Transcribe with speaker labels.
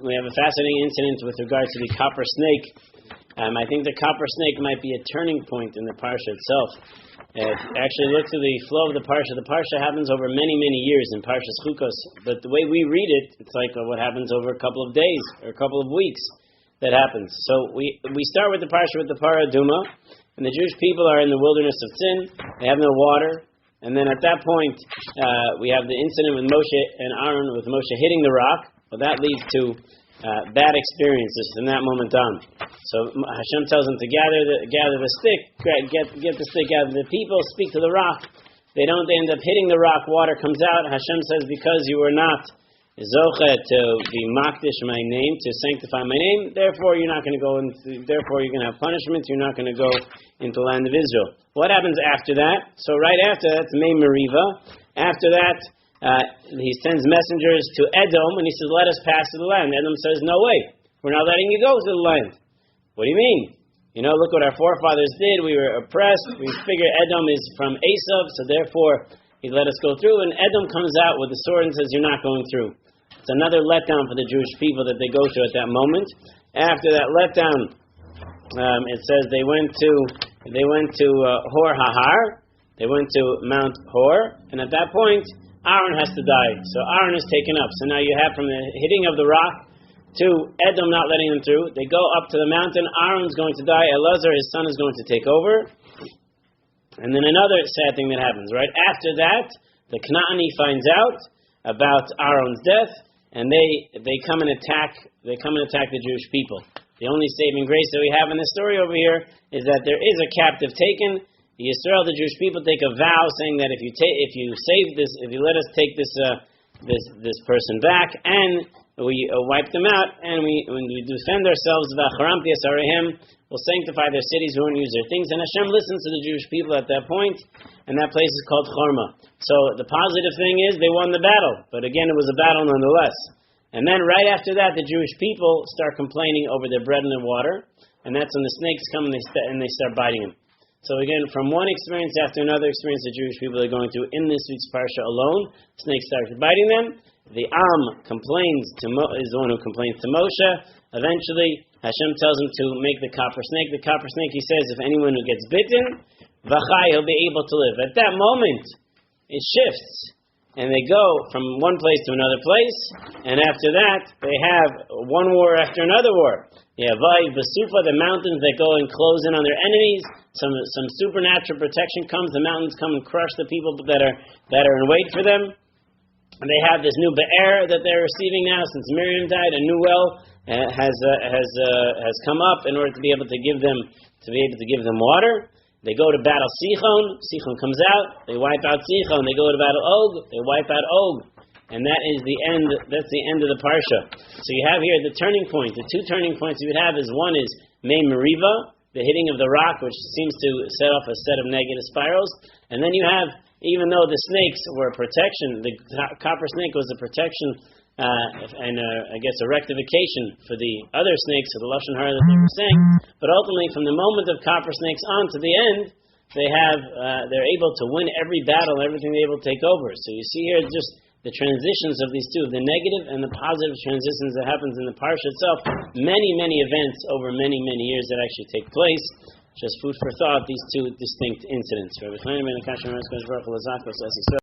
Speaker 1: we have a fascinating incident with regard to the copper snake. I think the copper snake might be a turning point in the Parsha itself. Actually, look to the flow of the Parsha happens over many, many years in Parsha Chukas, but the way we read it, it's like what happens over a couple of days or a couple of weeks that happens. So we start with the Parsha with the Parah Aduma, and the Jewish people are in the wilderness of sin, they have no water, and then at that point, we have the incident with Moshe and Aaron, with Moshe hitting the rock. Well, that leads to bad experiences from that moment on. So Hashem tells them to gather the stick, get the stick out of the people, speak to the rock. They end up hitting the rock, water comes out. Hashem says, because you were not Zocheh to be makdish my name, to sanctify my name, therefore you're not going to go therefore you're going to have punishment, you're not going to go into the land of Israel. What happens after that? So right after that, it's Miriam. After that, he sends messengers to Edom, and he says, let us pass to the land. Edom says, no way, we're not letting you go to the land. What do you mean? Look what our forefathers did. We were oppressed. We figure Edom is from Esav, so therefore he let us go through. And Edom comes out with a sword and says, you're not going through. It's another letdown for the Jewish people that they go through at that moment. After that letdown, it says they went to Hor Hahar. They went to Mount Hor, and at that point, Aaron has to die. So Aaron is taken up. So now you have from the hitting of the rock to Edom not letting them through. They go up to the mountain. Aaron's going to die. Elazar, his son, is going to take over. And then another sad thing that happens, right? After that, the Kanaani finds out about Aaron's death, and they come and attack the Jewish people. The only saving grace that we have in the story over here is that there is a captive taken. The Yisrael, the Jewish people, take a vow saying that if you let us take this person back, and we wipe them out, and when we defend ourselves, we'll sanctify their cities, we won't use their things. And Hashem listens to the Jewish people at that point, and that place is called Chorma. So the positive thing is they won the battle, but again it was a battle nonetheless. And then right after that, the Jewish people start complaining over their bread and their water, and that's when the snakes come and they start biting them. So again, from one experience after another experience the Jewish people are going through in this week's Parsha alone, snakes start biting them. The is the one who complains to Moshe. Eventually, Hashem tells him to make the copper snake. The copper snake, he says, if anyone who gets bitten, v'chai, he'll be able to live. At that moment, it shifts, and they go from one place to another place, and after that, they have one war after another war. Yeah, Basufa, the mountains that go and close in on their enemies. Some supernatural protection comes. The mountains come and crush the people that are in wait for them. And they have this new be'er that they're receiving now since Miriam died. A new well has come up in order to be able to give them water. They go to battle Sichon. Sichon comes out. They wipe out Sichon. They go to battle Og. They wipe out Og. And that is the end. That's the end of the parsha. So you have here the turning point. The two turning points you would have is one is Meriva, the hitting of the rock, which seems to set off a set of negative spirals. And then you have, even though the snakes were a protection, the copper snake was a protection and I guess a rectification for the other snakes, for the lashon hara that they were saying. But ultimately, from the moment of copper snakes on to the end, they're able to win every battle, everything they're able to take over. So you see here just the transitions of these two, the negative and the positive transitions that happens in the parsha itself. Many, many events over many, many years that actually take place. Just food for thought, these two distinct incidents. Rabbi Nachi Klein,